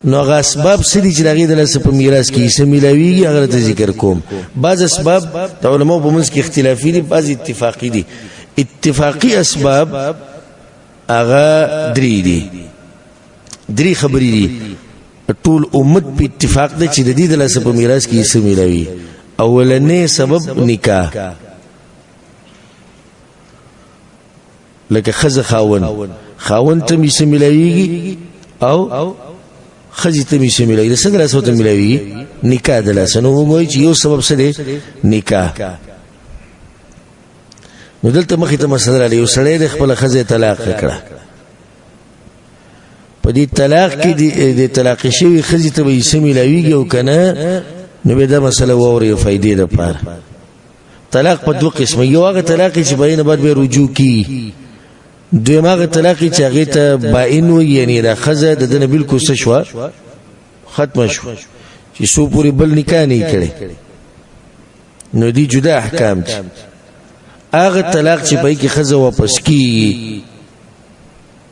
نو هغه اسباب سدي چې هغه د لاسه په میراث کې حصہ ملاويږي هغه ته ذکر کوم. بعض اسباب د علماء په منځ کې اختلافي دي، بعض اتفاقی دي. اتفاقی اسباب هغه درې خبرې دي ټول امت په اتفاق ده چې د دې د لاسه په میراث کې حصہ ملاوي. اولنې سبب نکاح، لکه خزه خاون ته حصہ ملاويږي او خزی ته می شاملای د څنګه راسو ته ملوي نکاح د لاسه. نو موږ چې یو سبب څه دی نکاح. نو دلته مخې ته مسله لري، یو سړی د خپل خزه طلاق کړه، په دې طلاق کې د طلاق شوی خزی ته به شاملويږي او کنه. نو به دا مسله ووري فائدې ده پاره. طلاق په دوه قسمه، یو هغه طلاق چې بینه بعد به رجوع کی، دویم هغه طلاق چې هغه ته باین وي، یعنی دا خزه د دنه بالکل څه شو ختم شو چې سو پوری بل نکاح نه کړي. نو دی جدا احکام دي. هغه طلاق چې پای کې خزه واپس کی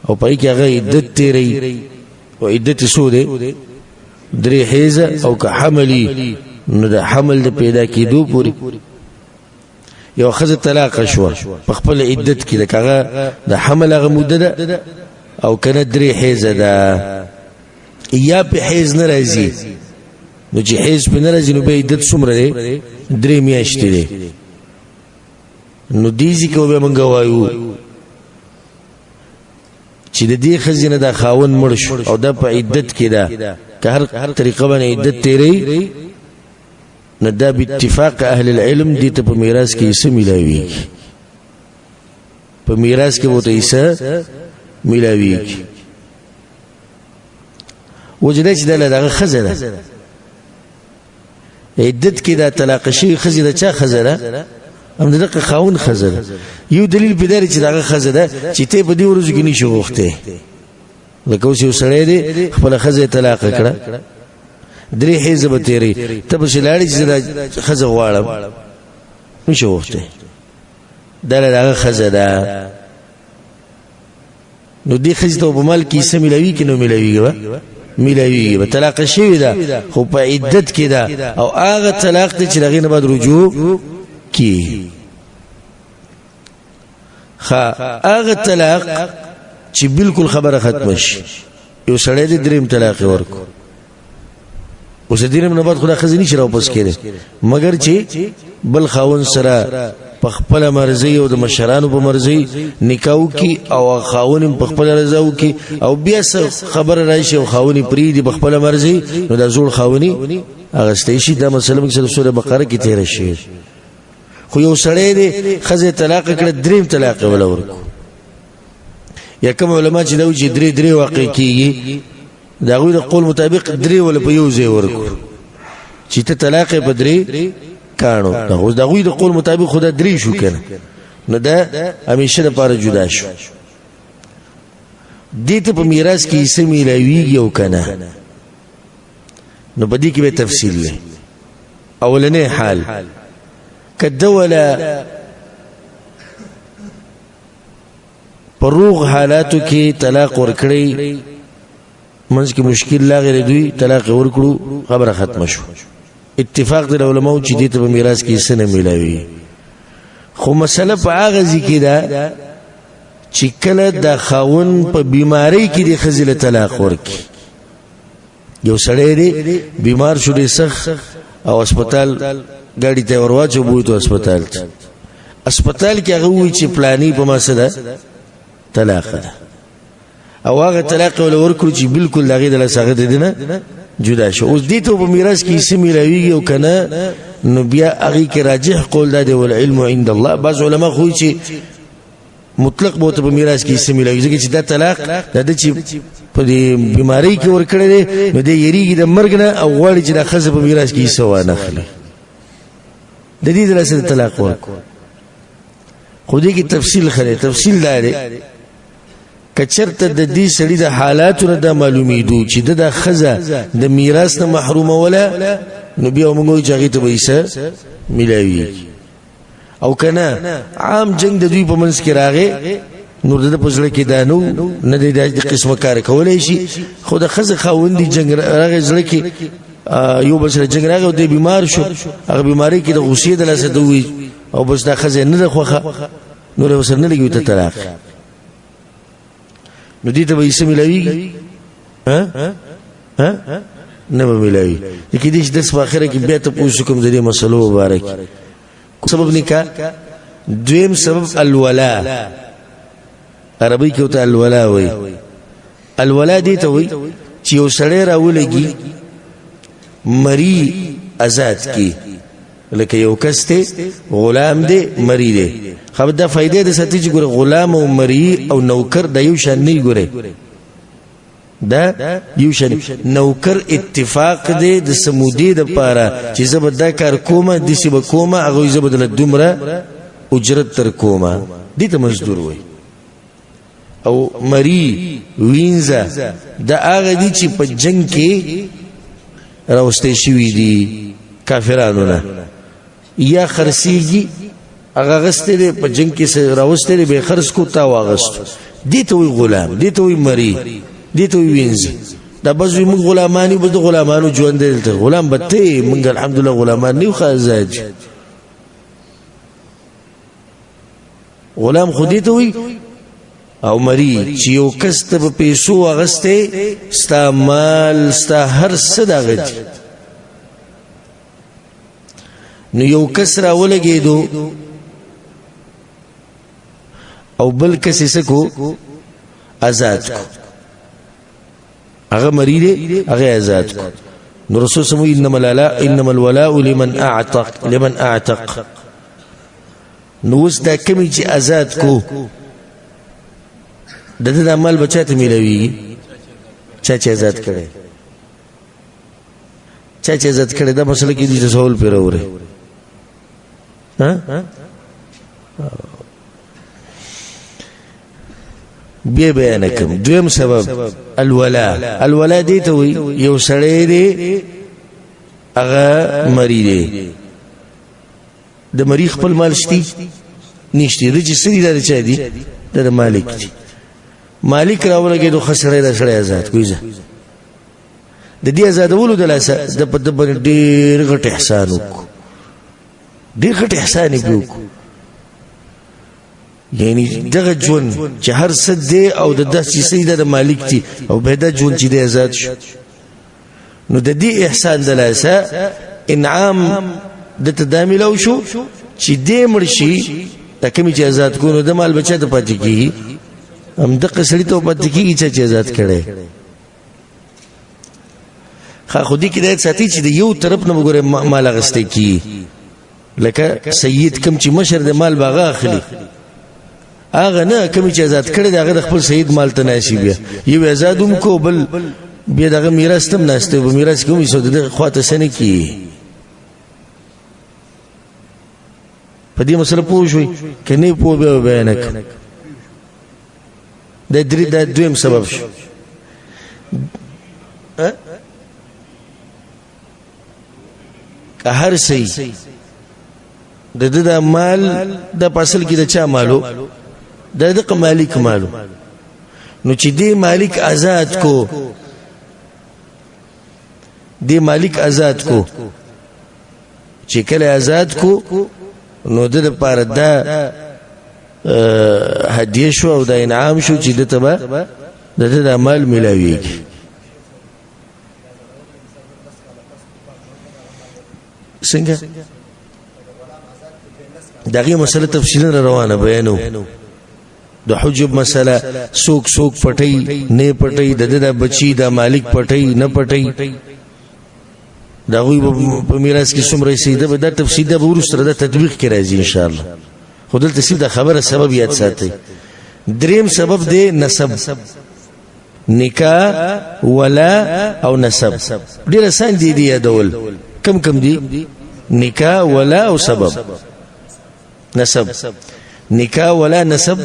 او پای کې هغه عدت تیری او عدت سو ده درې حیزه او که حملی، نو د حمل د پیدا کېدو پوری یو خزه طلاق شو په خپل عدت کې دغه د حمل هغه مده ده او کنه درې حیزه ده، یا په حیز ناراضي. نو چې حیز په ناراضي نو به عدت څومره ده؟ 3 میاشتې ده. نو دیږي کو به مونږ وایو چې د دې خزینه د خاون مړ شو او د په عدت کې ده، که هر طریقه باندې عدت تیری، نو دا باتفاق اهل العلم دي ته په میراث کې حصہ ملاويږي. په میراث کې وته حصہ ملاويږي. وجده چې دغه خزه ده عدت کې دا طلاق شوی خزه ده، چا خزه ده؟ هم دغه خاون خزه ده. یو دلیل په دې چې دغه خزه ده چې ته په دې ورځ کې نشو غوښته، لکه اوس یو سړی دی خپل خزه طلاق کړه، 3 حیزه به تیری، ته به شلاړی چې خزه غواړم نشو وخته، دا دغه خزه ده. نو دې خزه ته په مال کې حصہ ملاوي کې نو ملاويږي به طلاق شوی ده خو په عدت کې ده، او هغه طلاق ته چې هغه نه بعد رجوع کی. هغه طلاق چې بالکل خبره ختم شي، یو سړی دې دریم طلاق ورکو، اوس دې نه بعد خدا خزینی شرا واپس کړي، مگر چې بل خاون سره په خپل مرزي او د مشرانو په مرزي نکاح کی او خاون په خپل رضا وکي، او بیا خبر راشي او خاوني پری دي په خپل مرزي، نو دا زوړ خاوني هغه ستېشي. دا مسله کې سوره بقره کې تیر شي. خو یو سړی دې خزه طلاق کړه، دریم طلاق ولا ورکو. یا کوم علما چې دا وجه درې واقع کیږي، دا غوی د قول مطابق 3 ولا په یو ځای ورکو چې ته طلاق په 3 کانو. دا غوی د قول مطابق خدا 3 شو کنه، نو دا همیشه لپاره جدا شو. دې ته په میراث کې حصہ ملاويږي او کنه. نو بدی کې به تفصیل لې. اولنې حال کده ولا پروغ حالاتو کې طلاق ورکړي، منځ کې مشکل لاغره دوی طلاق ورکړو، خبره ختم شو. اتفاق د علماء چې دې ته په میراث کې حصہ نه ملاوي. خو مسله په هغه ځکه ده چې کله د خاون په بیماری کې د خزله طلاق ورکړي. یو سړی دی بیمار شو، ډېر سخت، او هسپتال ګاډي ته ورواچو بوته هسپتال کې هغه وی چې پلاني په ما سره طلاق ده، او هغه طلاق ول ورکړو چې بالکل هغه د لاسغه دینه جدا شو. اوس دې ته په میراث کې حصہ ملاويږي او کنه. نو بیا هغه کې راجح قول ده ول علم عند الله. بعض علما خو چې مطلق بوته په میراث کې حصہ ملاويږي چې دا طلاق د چې په دې بیماری کې ورکړل دي، نو دې یریږي د مرګ نه او غواړي چې د خزه په میراث کې حصہ وانه اخلي، د دې د لاسه طلاق ورکو. خو دې کې تفصیل خره تفصیل داري کچرته د دې سړي د حالاتو نه معلومیدو چې د خزه د میراث نه محرومه ولا، نو بیا موږ چې هغه ته وایسه ملاوي. او کنه عام جنگ د دوی په منځ کې راغی، نور د پزړه کې دانو نه دی د قسمه کار کولای شي خو د خزه خاوندې جنگ راغی زړه کې یو بل سره جنگ راغی او د بیمار شو هغه بیماری کې د غصې د لاسه دوی او بس دا خزه نه د خوخه نور وسر نه لګي ته طلاق نو دې ته به اسم ملاوي ها نه به ملاوي کې دې درس په اخره کې بیا ته پوښتنه کوم د دې مسلو مبارک سبب نکاح دویم سبب الولا عربی کې ته الولا وای الولا دې ته وای چې یو سړی راولګي مری آزاد کی لکه یو کس ته غلام دی مری دی خو دا فائدې د ساتي چې ګوره غلام او مری او نوکر د یو شان نه ګوره دا یو شان نوکر اتفاق دی د سمودي د پاره چې زبدا کار کومه د سی بکومه هغه زبدل دومره اجرت تر کومه دې ته مزدور وای او مری وینزا دا هغه دي چې په جنگ کې راوستي شوی دي کافرانو نه یا خرسیږي هغه غسته په جنگ کې راوستي به خرس کو تا واغست دي ته وی غلام دي ته وی مری دي ته وی وینز دا بس وی موږ غلامانی به غلامانو ژوند دلته غلام بته موږ الحمدلله غلامان نیو خازاج غلام خودی ته وی او مری چې یو کس ته په پیسو اغسته ستا مال ستا هر څه دغه نو یو کس را ولګېدو او بل کس یې سکو آزاد کو هغه مری دی هغه آزاد کو نو رسول سمو انما الولاء لمن اعتق نو وس دا کمی چې آزاد کو د عمل بچاته ملوي چا آزاد کړي چا آزاد کړي دا مسله کې دي سوال پر اوره ها بیا بیان کوم دویم سبب الولا دي ته وي یو سړی دی هغه مری دی د مری خپل مال شتي نشته رجستري دا چا دي د مالک دي مالک راولګي دوه خسرې د سړی آزاد کوي د دې آزادولو د لاسه د په دبر ډیر غټ احسان وکړو ډیر غټ احسان وکړو یعنی دغه جون چې هر څه دی او د داسې سیده د مالک دي او به دا جون چې دی آزاد شو نو د دې احسان د لاسه انعام د تدامل او شو چې دې مرشي تکمه چې آزاد کو نو د مال بچا ته پاتې کی هم د قصړی ته پاتې کیږي چې آزاد کړي خا خودي کې د ساتي چې د یو طرف نه وګوره مال غسته کی لکه سید کم چې مشر د مال باغه اخلي هغه نه کم چې آزاد کړي دغه خپل سید مال ته ناشي یو آزادوم کو بل بیا دغه میراث تم ناشته به میراث کومې سود د خواته سنه کی په دې مسله پوه شوي کني پوه به بیان کړ د دویم سبب شو که هر شي د مال د فصل کې د چا مالو د مالک مالو نو چې دی مالک آزاد کو چې کله آزاد کو نو د لپاره دا هدیه شو او د انعام شو چې د تبا د مال ملاويږي څنګه دغه مسله تفصیلا روانه بیانو د حجب مسله سوک پټي نه پټي د بچي د مالک پټي نه پټي دا وی په میراث کې څومره سیده به د تفصیل د ورسره د تطبیق کې راځي ان شاء الله خودل تفصیل د خبره سبب یاد ساتي دریم سبب دی نسب نکاح ولا او نسب ډیر آسان دي یادول کم دي نکاح ولا او سبب نسب نکاح ولا نسب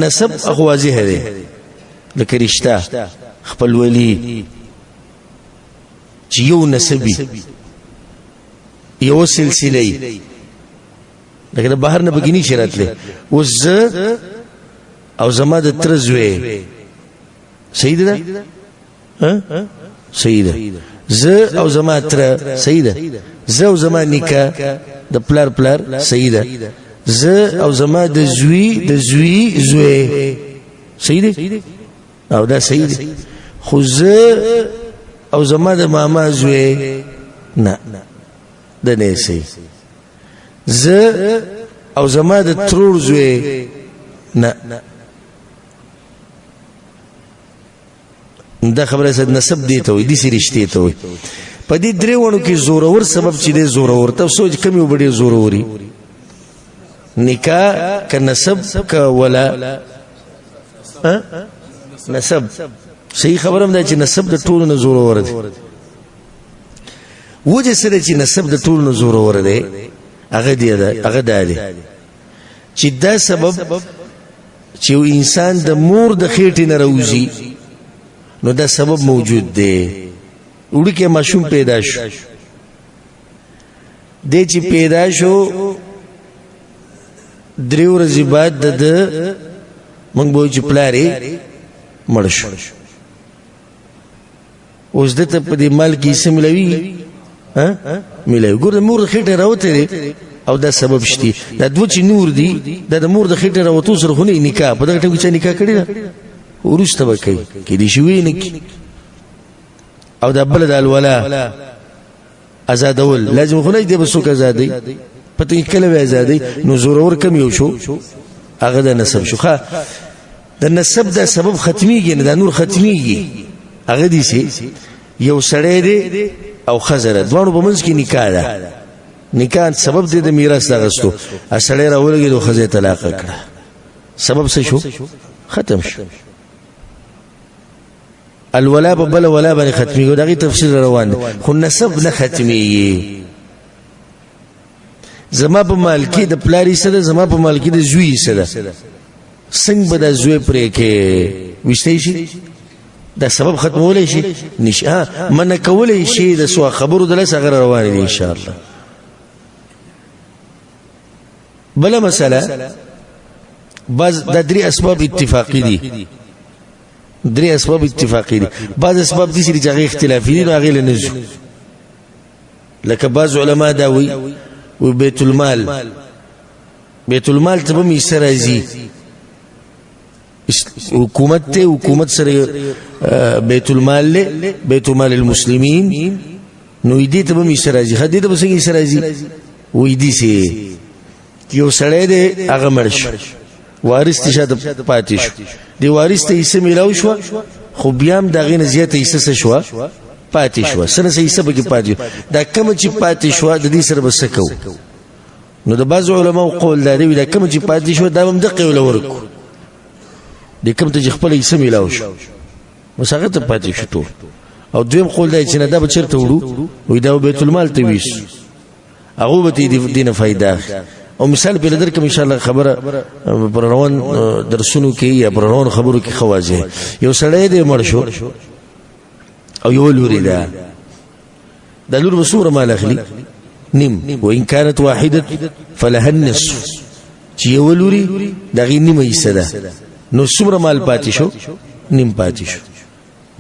نسب اخوازی هره لکه رشتہ خپل ولی چې یو نسبی یو سلسله لکه بهر نه بګینی شرط له وز او زما د تر زوی صحیح ده صحیح ده ز او زما تر صحیح ده ز او زما نیکه د پلار صحیح ده ز او زما د زوی صحیح ده او دا صحیح ده خو ز او زما د ماما زوی نه د نه صحیح ز او زما د ترور زوی نه دا خبره سد نسب دی ته وي دي سي رشتې ته وي په دې درېونو کې زورور سبب چې دی زورور ته سوچ کمی وبډي زوروري نکاح ک نسب ک ولا نسب صحیح خبرم دا چې نسب د ټولو نه زورور دی وجه سره چې نسب د ټولو نه زورور دی هغه دی چې دا سبب چې انسان د مور د خېټې نه راوځي نو دا سبب موجود دی وړي کې ماشوم پیدا شو د چې پیدا شو دریو ورځې بعد د موږ به چې پلارې مړ شو اوس دته په دې مال کې څه ملوي ملوي ګور د مور خېټه راوته او دا سبب شتي دا دوه چې نور دي د مور د خېټه راوته سره خو نه نکاح په دغه ټیم کې نکاح کړی دا ورسته وکي کې دي شوی نه او دا بل د الولا آزادول لازم خو نه دی بسوک آزادي پته کله وی آزادي نو زورور کم یو شو هغه د نسب شو ښا د نسب دا سبب ختميږي نه دا نور ختميږي هغه دي سي یو سړی دی او خزره دوانو په منځ کې نکاح ده نکاح سبب دی د میراث راغستو ا سړی راولګي د خزه طلاق کړه سبب څه شو ختم شو الولا بل ولا باندې ختمي دغه تفسیر روان خو نسب نه ختمي زما په مال کې د پلاری سره زما په مال کې د زوی سره څنګه به د زوی پرې کې وشتي شي دا سبب ختمولای شي نشه من کولای شي د سو خبرو د لسه غره روان دي ان شاء الله بل مساله بعض د درې اسباب اتفاقی دي درې اسباب اتفاقی دي بعض اسباب دي چې هغه اختلافي دي نو هغه لنزو لکه بعض علما دا وی وبيت المال ته به می سرازي حکومت سره بیت المال له بیت المال المسلمین نو دې ته به می سرازي خدای ته به څنګه سرازي وې دي سي یو سړی دې هغه مرش وارث تشاده پاتې شو دی وارث ته یې ملاو شو خو بیا هم دغه نه زیاته یې شو پاتې شو سره یې سبا کې پاتې دا کوم چې پاتې شو د دې سره بسکو نو د بعض علماء قول لري دا کوم چې پاتې شو دا هم دقه ولا ورکو د کوم ته خپل یې ملاو شو مساغت پاتې شو ټول او دویم قول دی چې نه دا بچرته وړو وې دا بیت المال ته ویش هغه به دې دینه فائدہ او مثال په لدر کې ان شاء الله خبره پر روان درسونو کې یا پر روان خبرو کې خواجه یو سړی دې مړ شو او یو لوري ده د لور مسوره مال اخلي نیم وان كانت واحده فلها النصف چې یو لوري دغه نیمه حصہ ده نو څومره مال پاتې شو نیم پاتې شو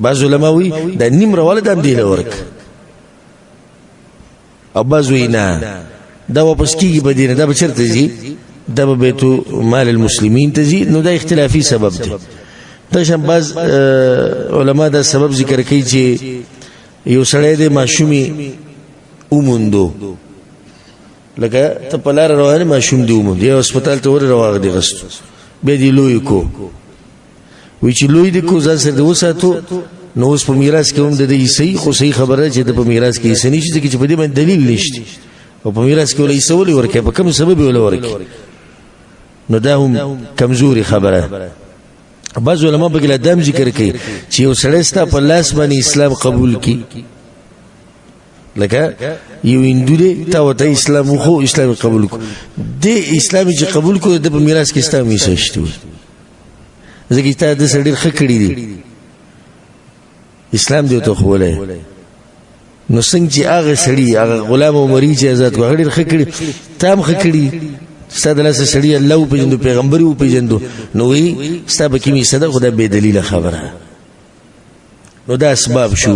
بعض علماء وی د نیم راول د دی لورک او بعض وی نه دا واپس کیږي بدینه دا بچرته زی دا بیت مال المسلمین ته زی نو دا اختلافي سبب دی دا شم بعض علما دا سبب ذکر کوي چې یو سړی د ماشومی اوموندو لکه ته په لار روانه ماشوم دی اوموند یو هسپتال ته ور روغ دی غست به دی لوی کو وی چې لوی دی کو ځان سره د وساتو نو اوس په میراث کې هم د دې صحیح خو صحیح خبره چې د په میراث کې سني چې په دې باندې دلیل نشته او په میراث کې ولې سوالي ورکه په کوم سبب ولا ورکه نو دا هم کمزوري خبره بعض علماء په کې دام ذکر کوي چې یو سړی ستا په لاس باندې اسلام قبول کی لکه یو هندو دی تا وته اسلام خو اسلام قبول کو د اسلامي چې قبول کو د په میراث کې ستا میسه شته ځکه تا د سړی خکړی دی اسلام دی ته خوله نو څنګه چې هغه سړی هغه غلام او مریض آزاد کو هغه خکړی تام خکړی ستدل سړي الله په جندو پیغمبري په جندو نو وی ستاب کې می صدا خدای به دلیل خبره نو دا اسباب شو